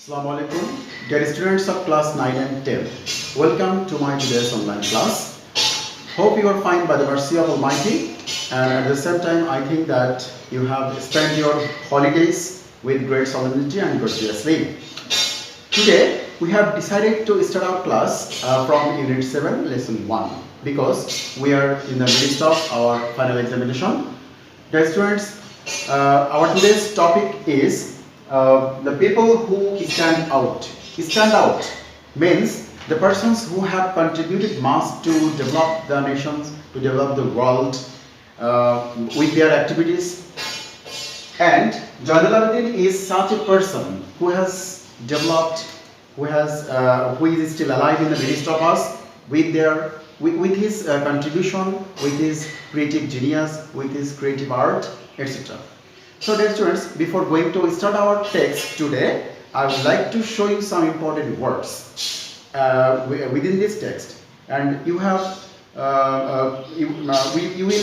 Assalamu alaikum, dear students of class 9 and 10. Welcome to my today's online class. Hope you are fine by the mercy of Almighty, and at the same time I think that you have spent your holidays with great solemnity and gorgeously. Today we have decided to start our class from Unit 7, Lesson 1 because we are in the midst of our final examination. Dear students, our today's topic is the people who stand out. Stand out means the persons who have contributed much to develop the nations, to develop the world with their activities. And Jainul Abidin is such a person who has developed, who is still alive in the midst of us with his contribution, with his creative genius, with his creative art, etc. So dear students, before going to start our text today, I would like to show you some important words within this text, and you will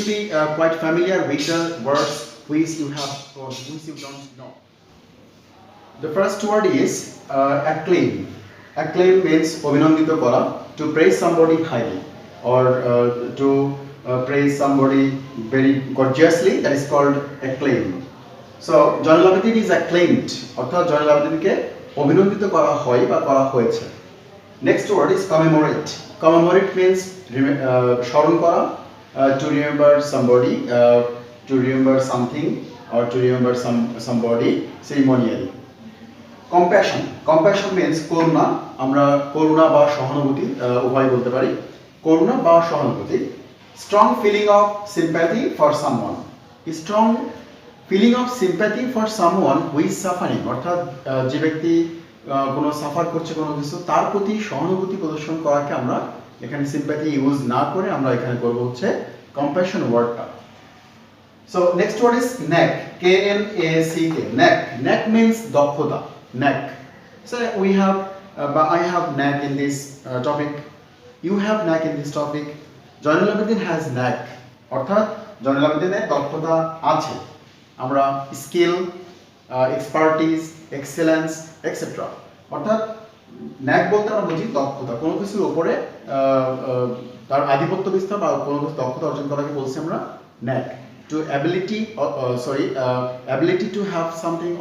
be quite familiar with the words which you have or which you don't know. The first word is acclaim. Acclaim means অভিনন্দিত করা, to praise somebody highly or to praise somebody very gorgeously, that is called acclaim. So Jainul Abidin is acclaimed, অর্থাৎ Jainul Abidinকে অভিনন্দিত করা হয় বা করা হয়েছে. Next word is commemorate. Commemorate means স্মরণ করা, to remember somebody, to remember something or to remember somebody ceremonially. Compassion. Compassion means করুণা. আমরা করুণা বা সহানুভূতি উভয় বলতে পারি. করুণা বা সহানুভূতি. Strong feeling of sympathy for someone. Strong feeling of sympathy for someone who is suffering. অর্থাৎ যে ব্যক্তি কোনো সাফার করছে কোনো কিছু, তার প্রতি সহানুভূতি প্রদর্শন করাকে আমরা এখানে sympathy ইউজ না করে আমরা এখানে করব হচ্ছে compassion ওয়ার্ডটা. So next word is knack. K-N-A-C-K. Knack. Knack means দক্ষতা. Knack. So I have knack in this topic. You have knack in this topic. Jainul Abidin has knack. অর্থাৎ Jainul Abidin-এর দক্ষতা আছে. আমরা স্কিল, এক্সপার্টিস, এক্সেলেন্স এক্সেট্রা, অর্থাৎ ন্যাক বলতে আমরা বুঝি দক্ষতা, কোনো কিছুর উপরে তার আধিপত্য বিস্তার বা কোনো কিছু দক্ষতা অর্জন করাকে বলছি আমরা ন্যাক. To ability to have something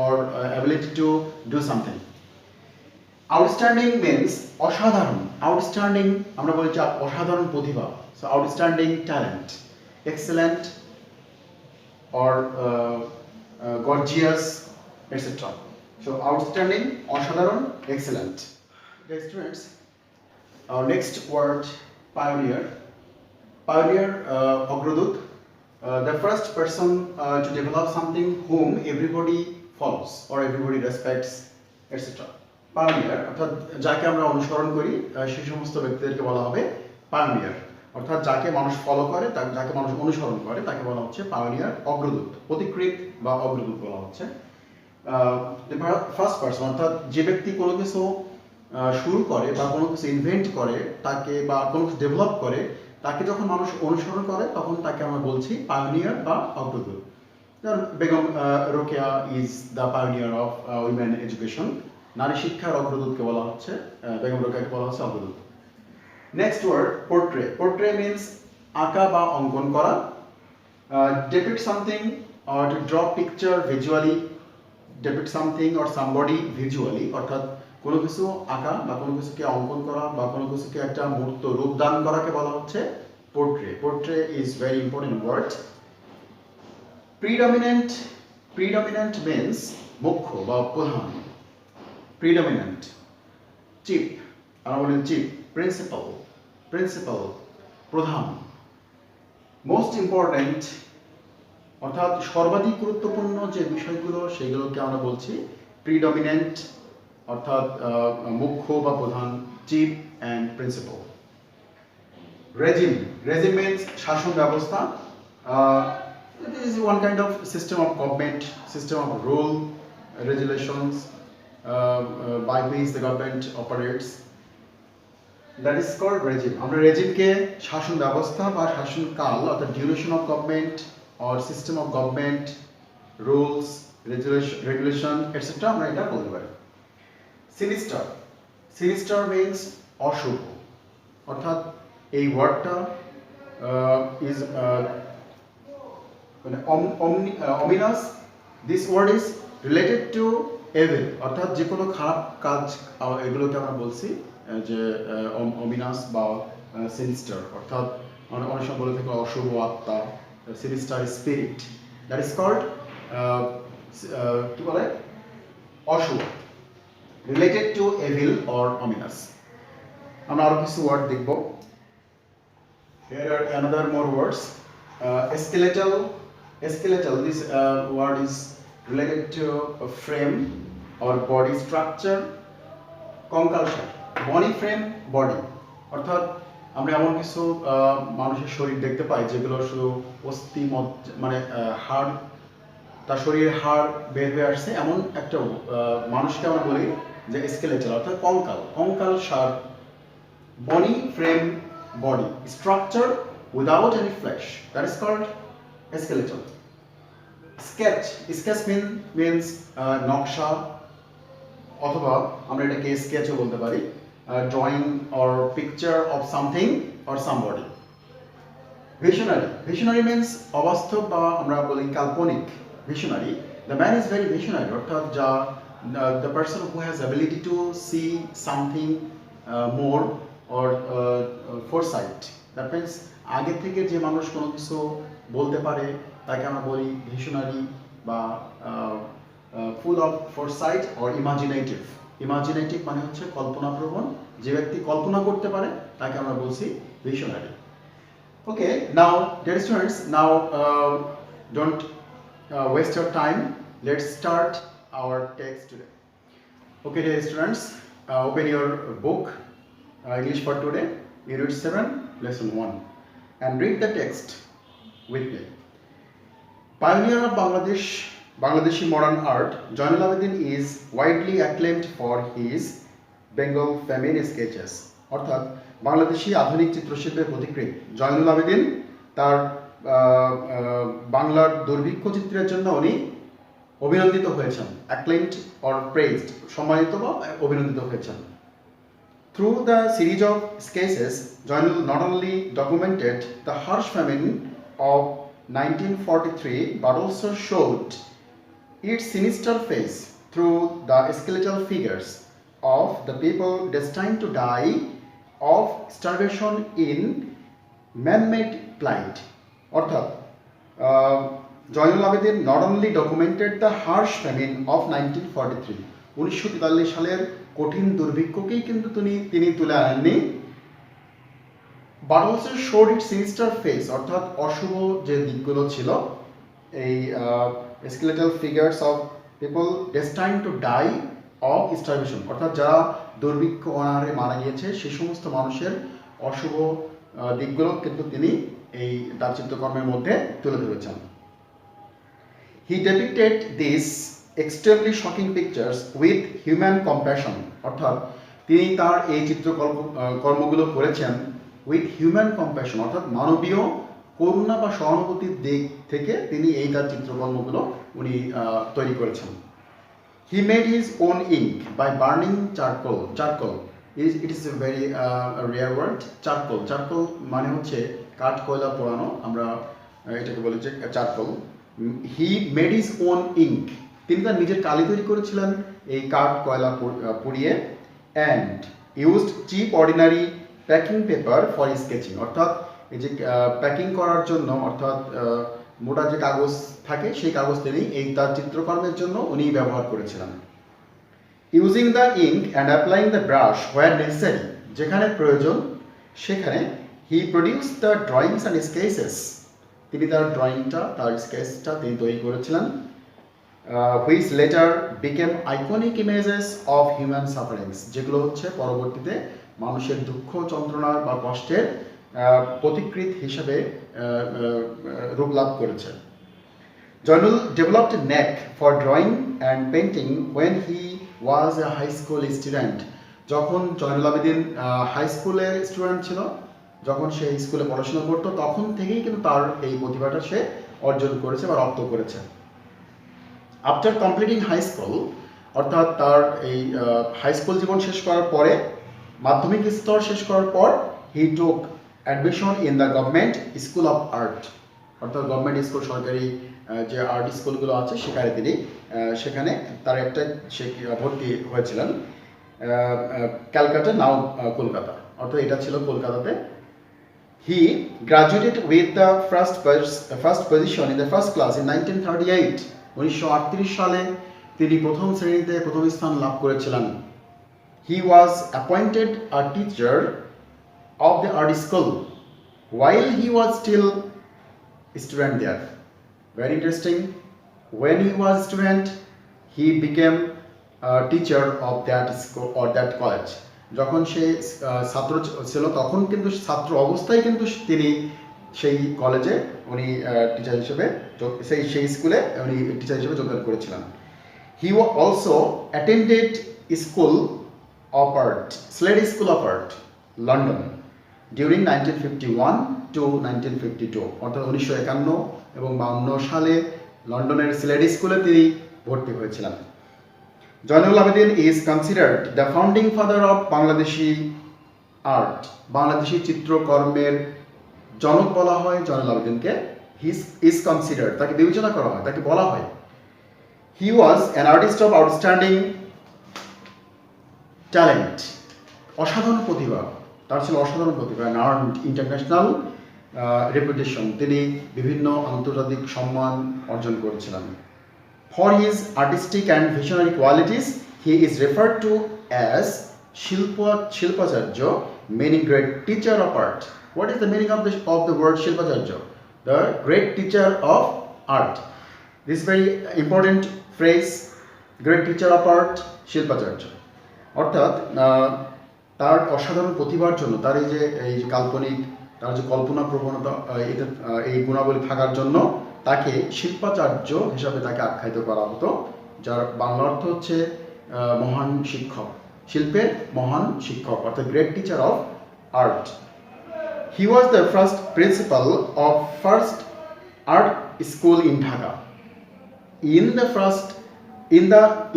or ability to do something. Outstanding means অসাধারণ. Outstanding আমরা বলি যে অসাধারণ প্রতিভা. So outstanding talent. Excellent or gorgeous, etc. So outstanding, অসাধারণ, excellent. Dear students, our next word, pioneer. Pioneer, অগ্রদূত. The first person to develop something whom everybody follows or everybody respects, etc. Pioneer অর্থাৎ যাকে আমরা অনুসরণ করি সেই সমস্ত ব্যক্তিদেরকে বলা হবে pioneer. অর্থাৎ যাকে মানুষ ফলো করে, যাকে মানুষ অনুসরণ করে তাকে বলা হচ্ছে পায়োনিয়ার, অগ্রদূত, পথিকৃৎ বা অগ্রদূত বলা হচ্ছে. ফার্স্ট পারসন অর্থাৎ যে ব্যক্তি কোনো কিছু শুরু করে বা কোনো কিছু ইনভেন্ট করে তাকে বা কোনো কিছু ডেভেলপ করে তাকে যখন মানুষ অনুসরণ করে তখন তাকে আমরা বলছি পায়োনিয়ার বা অগ্রদূত. যেমন Begum Rokeya is the pioneer of women education. নারী শিক্ষার অগ্রদূতকে বলা হচ্ছে, বেগম রোকেয়াকে বলা হচ্ছে অগ্রদূত. Next word, portray. Portray means আঁকা বা অঙ্কন করা. Depict something or to draw picture visually. Depict something or somebody visually. অর্থাৎ কোনো কিছু আঁকা বা কোনো কিছুকে অঙ্কন করা বা কোনো কিছুকে একটা মূর্ত রূপ দান করাকে বলা হচ্ছে portray. Portray is very important word. Predominant. Predominant means মুখ্য বা প্রধান. Predominant. Chief. আমরা বলি chief. Principal, প্রধান. Most important অর্থাৎ সর্বাধিক গুরুত্বপূর্ণ যে বিষয়গুলো সেগুলোকে আমরা বলছি predominant অর্থাৎ মুখ্য বা প্রধান, chief and principal. Regime means শাসন ব্যবস্থা. It is one kind of system of government, system of rule, regulations by which the government operates. That is called regime. আমরা রেজিমকে শাসন ব্যবস্থা বা শাসনকাল অর্থাৎ duration of government or system of government, rules, regulation, etc. আমরা এটা বলতে পারি. Sinister, sinister means অশুভ, অর্থাৎ এই ওয়ার্ডটা ইজ মানে ominous. This word is related to evil, অর্থাৎ যে কোনো খারাপ কাজ এগুলোকে আমরা বলছি যে অমিনাস বা সিনিস্টার, অর্থাৎ আমরা অনেক সময় বলে থাকি অশুভ আত্মা, sinister spirit, that is called কি বলে অশুভ, related to evil or ominous. আমরা আরো কিছু ওয়ার্ড দেখব। Here are another more words. Skeletal. Skeletal. This word is related to a frame or body structure. Conculsion. Body frame, body. অর্থাৎ আমরা এমন কিছু মানুষের শরীর দেখতে পাই যেগুলো শুধু অস্থি মানে হাড়, তার শরীরের হাড় বের হয়ে আসছে, এমন একটা মানুষকে আমরা বলি যে স্কেলেটাল, অর্থাৎ কঙ্কাল, কঙ্কাল সার। Bony frame, body structure without any flesh, that is called skeletal. Sketch, sketch means নকশা, অথবা আমরা এটাকে স্কেচও বলতে পারি, drawing or picture of something or somebody. Visionary, visionary means অবাস্তব বা আমরা বলি কাল্পনিক। Visionary, the man is very visionary, অর্থাৎ যা the person who has ability to see something more or foresight, that means আগে থেকে যে মানুষ কোনো কিছু বলতে পারে তাকে আমরা বলি ভিশনারি বা full of foresight or imaginative. Imaginative মানে হচ্ছে কল্পনাপ্রবণ, যে ব্যক্তি কল্পনা করতে পারে তাকে আমরা বলছি visionary. Okay, now dear students, now don't waste your time, let's start our text today. Okay dear students, open your book English for today, Unit 7, Lesson 1, and read the text with me. Pioneer of Bangladeshi modern art, Jainul Abidin is widely acclaimed for his Bengal famine sketches. অর্থাৎ বাংলাদেশি আধুনিক চিত্রশিল্পের পথিকৃৎ জয়নুল আবেদিন তার বাংলার দুর্ভিক্ষ চিত্রের জন্য উনি অভিনন্দিত হয়েছেন, acclaimed or praised, সম্মানিত বা অভিনন্দিত হয়েছেন। Through the series of sketches, Jainul not only documented the harsh famine of 1943 but also showed its sinister face through the skeletal figures of the people destined to die of starvation in man-made plight. অর্থাৎ Zainul Abedin not only documented the harsh famine of 1943, 1943 সালের কঠিন দুর্ভিক্ষকেই কিন্তু তিনি তুলে আনেননি, but also showed its sinister face, অর্থাৎ অশুভ যে দিকগুলো ছিল এই skeletal figures of people destined to die of starvation, অর্থাৎ যারা দুর্ভিক্ষ অনাহারে মারা গিয়েছে সেই সমস্ত মানুষের অশুভ দিকগুলো কিন্তু তিনি এই তার চিত্রকর্মের মধ্যে তুলে ধরেছেন। He depicted these extremely shocking pictures with human compassion, অর্থাৎ তিনি তার এই চিত্রকর্মগুলো করেছেন with human compassion, অর্থাৎ মানবীয় করুণা বা সহানুভূতির দিক থেকে তিনি এই তার চিত্রকর্মগুলো উনি তৈরি করেছেন। He made his own ink by burning charcoal. Charcoal it is a very rare word. Charcoal মানে হচ্ছে কাঠ কয়লা পোড়ানো, আমরা এটাকে বলি যে charcoal. He made his own ink, তিনি তার নিজের কালি তৈরি করেছিলেন এই কাঠ কয়লা পুড়িয়ে, and used cheap ordinary packing paper for sketching, অর্থাৎ এই যে প্যাকিং করার জন্য, অর্থাৎ মোটা যে কাগজ থাকে সেই কাগজ তিনি এই তার চিত্রকর্মের জন্য উনি ব্যবহার করেছিলেন। Using the ink and applying the brush where necessary, যেখানে প্রয়োজন সেখানে he produced the drawings and sketches, তিনি তার ড্রয়িংটা তার স্কেচটা তিনি তৈরি করেছিলেন, which later became iconic images of human sufferings, যেগুলো হচ্ছে পরবর্তীতে মানুষের দুঃখ যন্ত্রণার বা কষ্টের প্রতিকৃত হিসেবে রূপ লাভ করেছে। Jainul developed a knack for drawing and painting when he was a high school student. যখন জয়নুল আবেদিন হাই স্কুলের স্টুডেন্ট ছিল, যখন সে স্কুলে পড়াশোনা করতো তখন থেকেই কিন্তু তার এই প্রতিভাটা সে অর্জন করেছে বা রপ্ত করেছে। After completing high school, অর্থাৎ তার এই হাই স্কুল জীবন শেষ করার পরে, মাধ্যমিক স্তর শেষ করার পর he took admission in the government school of art, অর্থাৎ গভর্নমেন্ট স্কুল, সরকারি যে আর্ট স্কুলগুলো আছে সেখানে তিনি সেখানে তার একটা সে ভর্তি হয়েছিলেন, ক্যালকাটা নাও কলকাতা, অর্থাৎ এটা ছিল কলকাতাতে। He graduated with the first position in the first class in 1938, 1938 সালে তিনি প্রথম শ্রেণীতে প্রথম স্থান লাভ করেছিলেন। He was appointed a teacher of the art school while he was still student there. Very interesting. When he was student, he became a teacher of that school or that college. যখন সে ছাত্র ছিল তখন কিন্তু ছাত্র অবস্থায় কিন্তু তিনি সেই কলেজে উনি টিচার হিসেবে সেই স্কুলে উনি টিচার হিসেবে যোগদান করেছিলেন। He also attended school of art, Slade School of Art, London, during 1951 to 1952, অর্থাৎ 1951 এবং 52 সালে লন্ডনের স্লেডি স্কুলে তিনি ভর্তি হয়েছিলেন। Zainul Abedin is considered the founding father of Bangladeshi art, Bangladeshi চিত্রকর্মের জনক বলা হয় জয়নুল আবেদিনকে। He is considered, তাকে বিবেচনা করা হয়, তাকে বলা হয়। He was an artist of outstanding talent, অসাধারণ প্রতিভা, তার ছিল অসাধারণ প্রতিভা, and earned international reputation, তিনি বিভিন্ন আন্তর্জাতিক সম্মান অর্জন করেছিলেন। For his artistic and visionary qualities, he is referred to as Shilpacharya, meaning great teacher of art. What is the meaning of the word Shilpacharya? The great teacher of art. This very important phrase, great teacher of art, Shilpacharya. অর্থাৎ তার অসাধারণ প্রতিভার জন্য, তার এই যে কাল্পনিক, তার যে কল্পনা প্রবণতা, এই গুণাবলী থাকার জন্য তাকে শিল্পাচার্য হিসাবে তাকে আখ্যায়িত করা হতো, যার বাংলা অর্থ হচ্ছে মহান শিক্ষক, শিল্পের মহান শিক্ষক, অর্থাৎ great teacher of art. He was the first principal of first art school in Dhaka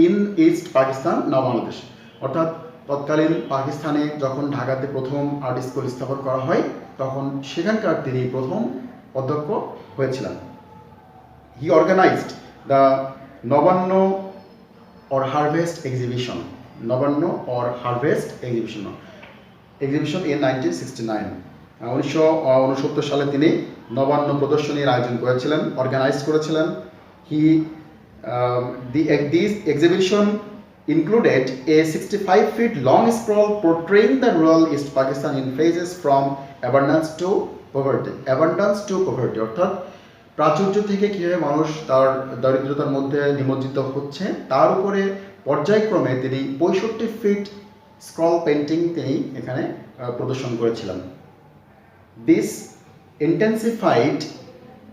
in East Pakistan, now Bangladesh, অর্থাৎ তৎকালীন পাকিস্তানে যখন ঢাকাতে প্রথম আর্ট স্কুল স্থাপন করা হয় তখন সেখানকার তিনি প্রথম অধ্যক্ষ হয়েছিলেন। He organised the Nabanna or harvest exhibition, Nabanna or harvest exhibition in 1969, 1969 সালে তিনি নবান্ন প্রদর্শনীর আয়োজন করেছিলেন, অর্গানাইজ করেছিলেন। This exhibition included a 65 feet long scroll portraying the rural East Pakistan in phases from abundance to poverty, অর্থাৎ প্রাচুর্য থেকে কিভাবে মানুষ তার দরিদ্রতার মধ্যে নিমজ্জিত হচ্ছে তার উপরে পর্যায়ক্রমে তিনি 65 ফিট স্ক্রল পেন্টিং তিনি এখানে প্রদর্শন করেছিলেন। This intensified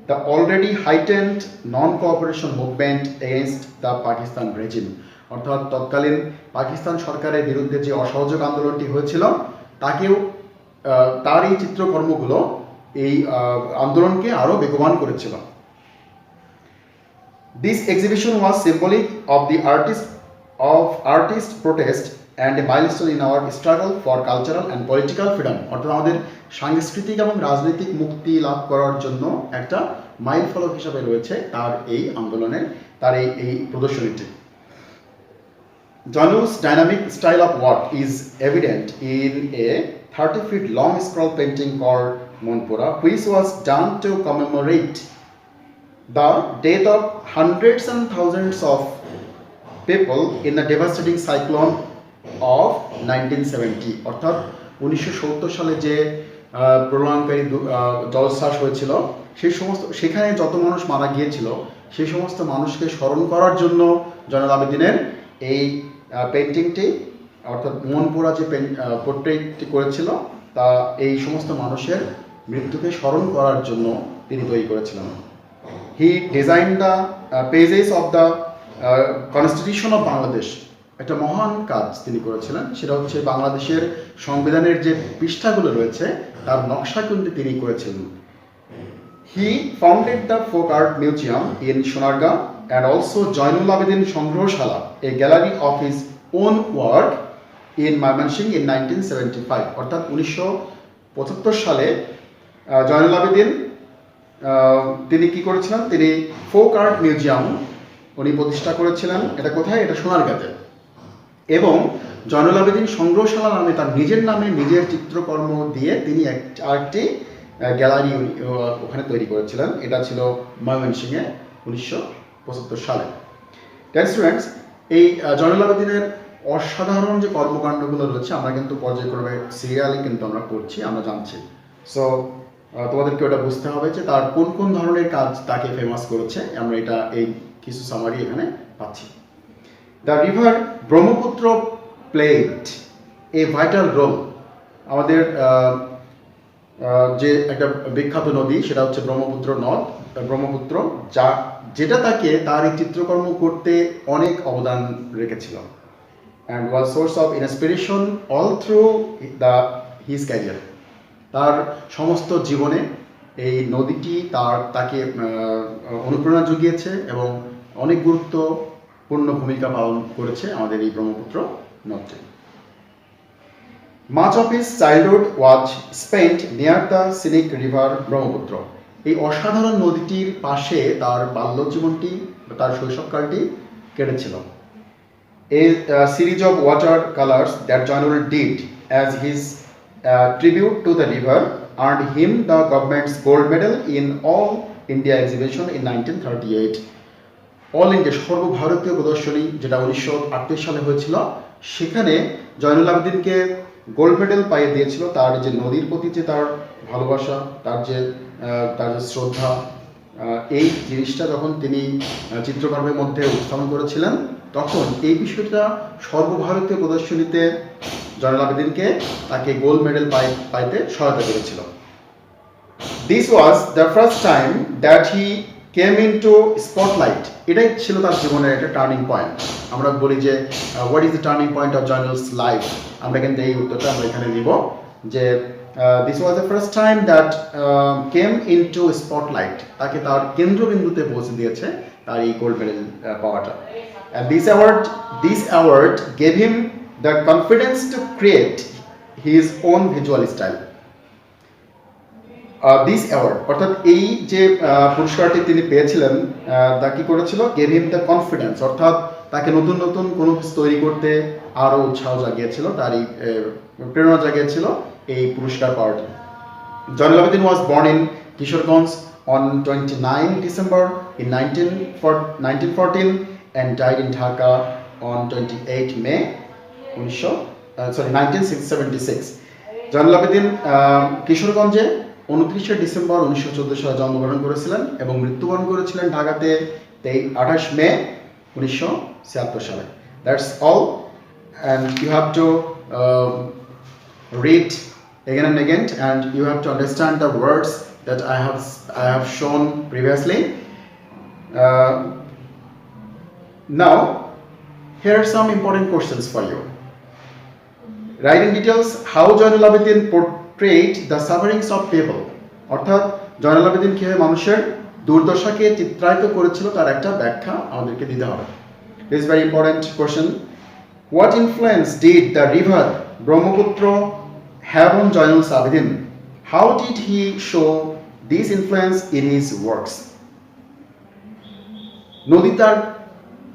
the already heightened non-cooperation movement against the Pakistan regime, অর্থাৎ তৎকালীন পাকিস্তান সরকারের বিরুদ্ধে যে অসহযোগ আন্দোলনটি হয়েছিল তাকেও তার এই চিত্রকর্মগুলো এই আন্দোলনকে আরো বেগবান করেছিল। This exhibition was symbolic of the artist protest and a milestone in our struggle for cultural and political freedom, অর্থাৎ আমাদের সাংস্কৃতিক এবং রাজনৈতিক মুক্তি লাভ করার জন্য একটা মাইল ফলক হিসাবে রয়েছে তার এই আন্দোলনের, তার এই প্রদর্শনীটি। Janu's dynamic style of work is evident in a 30 feet long scroll painting called Monpura, which was done to commemorate the death of hundreds and thousands of people in the devastating cyclone of 1970, অর্থাৎ 1970 সালে যে প্রলয়ঙ্কারী জলোচ্ছ্বাস হয়েছিল সেখানে যত মানুষ মারা গিয়েছিল সেই সমস্ত মানুষকে স্মরণ করার জন্য জয়নুল আবেদিনের এই পেন্টিংটি, অর্থাৎ মনপুরা যে পোর্ট্রেটটি করেছিল তা এই সমস্ত মানুষের মৃত্যুকে স্মরণ করার জন্য তিনি তৈরি করেছিলেন। He design the pages of the constitution of Bangladesh, একটা মহান কাজ তিনি করেছিলেন, সেটা হচ্ছে বাংলাদেশের সংবিধানের যে পৃষ্ঠাগুলো রয়েছে তার নকশা কিন্তু তিনি করেছিলেন। He founded the Folk Art Museum in Sonargaon and also Joinul Abedin Songgrahshala, a gallery of his own work in Mymensingh in 1975 অর্থাৎ 1975 সালে জয়নুল আবেদিন তিনি কি করেছিলেন, তিনি ফোক আর্ট মিউজিয়াম উনি প্রতিষ্ঠা করেছিলেন। এটা কোথায়? এটা সোনারগাঁতে। এবং জয়নুল আবেদিন সংগ্রহশালা নামে তার নিজের নামে নিজের চিত্রকর্ম দিয়ে তিনি আরেকটি গ্যালারি ওখানে তৈরি করেছিলেন। এটা ছিল ময়মনসিংহে 1975 সালে। দেন স্টুডেন্টস, এই জয়নুল আবেদিনের অসাধারণ যে কর্মকাণ্ডগুলো রয়েছে আমরা কিন্তু পর্যায়ক্রমে সিরিয়ালি কিন্তু আমরা করছি, আমরা জানছি। সো তোমাদেরকে ওটা বুঝতে হবে যে তার কোন কোন ধরনের কাজ তাকে ফেমাস করেছে, আমরা এটা এই কিছু সামারি এখানে পাচ্ছি। The river Brahmaputra played a vital role. আমাদের যে একটা বিখ্যাত নদী সেটা হচ্ছে ব্রহ্মপুত্র, যেটা তাকে তার এই চিত্রকর্ম করতে অনেক অবদান রেখেছিল and was source of inspiration all through his career. তার সমস্ত জীবনে এই নদীটি তাকে অনুপ্রেরণা জুগিয়েছে এবং অনেক গুরুত্বপূর্ণ ভূমিকা পালন করেছে আমাদের এই ব্রহ্মপুত্র নদী। Much of his childhood was spent near the scenic river Brahmaputra. এই অসাধারণ নদীটির পাশে তার বাল্য জীবনটি, তার শৈশবকালটি কেটেছিল। A series of watercolors that Joinul did as his tribute to the river earned him the government's gold medal in All India exhibition in 1938. All India সর্বভারতীয় প্রদর্শনী যেটা 1938 সালে হয়েছিল, সেখানে জয়নুল আবেদিনকে গোল্ড মেডেল পাইয়ে দিয়েছিল তার যে নদীর প্রতি যে তার ভালোবাসা, তার যে শ্রদ্ধা, এই জিনিসটা যখন তিনি চিত্রকর্মের মধ্যে উপস্থাপন করেছিলেন তখন এই বিষয়টা সর্বভারতীয় প্রদর্শনীতে জয়নুল আবেদিনকে তাকে গোল্ড মেডেল পাইতে সহায়তা করেছিল। This was the first time that he came into spotlight. এটাই ছিল তার জীবনের একটা টার্নিং পয়েন্ট। আমরা বলি যে what is the turning point of Zainul's life, আমরা কিন্তু এই উত্তরটা আমরা এখানে নিব যে this was the first time that came into spotlight, তাকে তার কেন্দ্রবিন্দুতে পৌঁছে দিয়েছে তার এই গোল্ড মেডেল পাওয়াটা। And this award gave him the confidence to create his own visual style. This award অর্থাৎ এই যে পুরস্কারটি তিনি পেয়েছিলেন তা কি করেছিল, gave him the confidence অর্থাৎ তাকে নতুন নতুন কোনো কিছু তৈরি করতে আরো উৎসাহ জাগিয়েছিল, তারই প্রেরণা জাগিয়েছিল এই পুরস্কার পাওয়াটি। Zainul Abedin was born in Kishoreganj on 29 December in 1914 and died in Dhaka on 28 May 1976. Zainul Abedin কিশোরগঞ্জে 29 ডিসেম্বর 1914 সালে জন্মগ্রহণ করেছিলেন এবং মৃত্যুবরণ করেছিলেন ঢাকাতে 28 মে 1976 সালে। That's all, and you have to read again and again, and you have to understand the words that I have shown previously. Now, here are some important questions for you. Write in details how Joinul Abedin portrayed the sufferings of people. অর্থাৎ জয়নুল আবেদিন কিভাবে মানুষের দুর্দশাকে চিত্রায়িত করেছিল তার একটা ব্যাখ্যা আমাদেরকে দিতে হবে। This is very important question. What influence did the river Brahmaputra have on Joinul Abedin? How did he show this influence in his works? নদী তার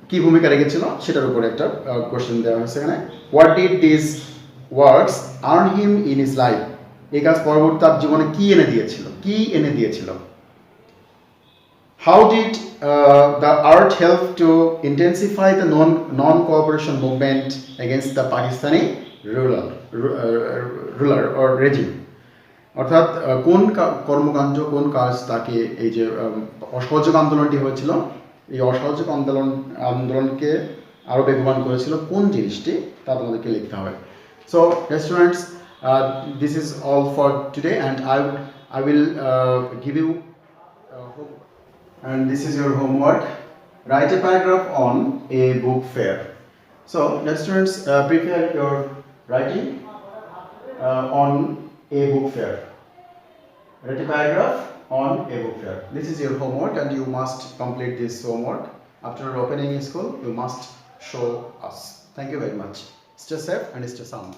কি ভূমিকা রেখেছিল সেটার উপরে একটা কোশ্চেন দেওয়া হয়েছে এখানে। What did this works earn him in his life? এই কাজ পরবর্তী তার জীবনে কি এনে দিয়েছিল? How did the art help to intensify the non cooperation movement against the Pakistani ruler or regime? অর্থাৎ কোন কর্মকাণ্ড, কোন কাজ তাকে এই যে অসহযোগ আন্দোলনটি হয়েছিল এই অসহযোগ আন্দোলনকে আরো বেগবান করেছিল, কোন জিনিসটি তা তোমাদেরকে লিখতে হবে। So students, this is all for today, and I will give you and this is your homework. Write a paragraph on a book fair. So students, prepare your writing on a book fair. Write a paragraph on a book fair. This is your homework and you must complete this homework. After opening school, you must show us. Thank you very much. Stay safe and stay sound.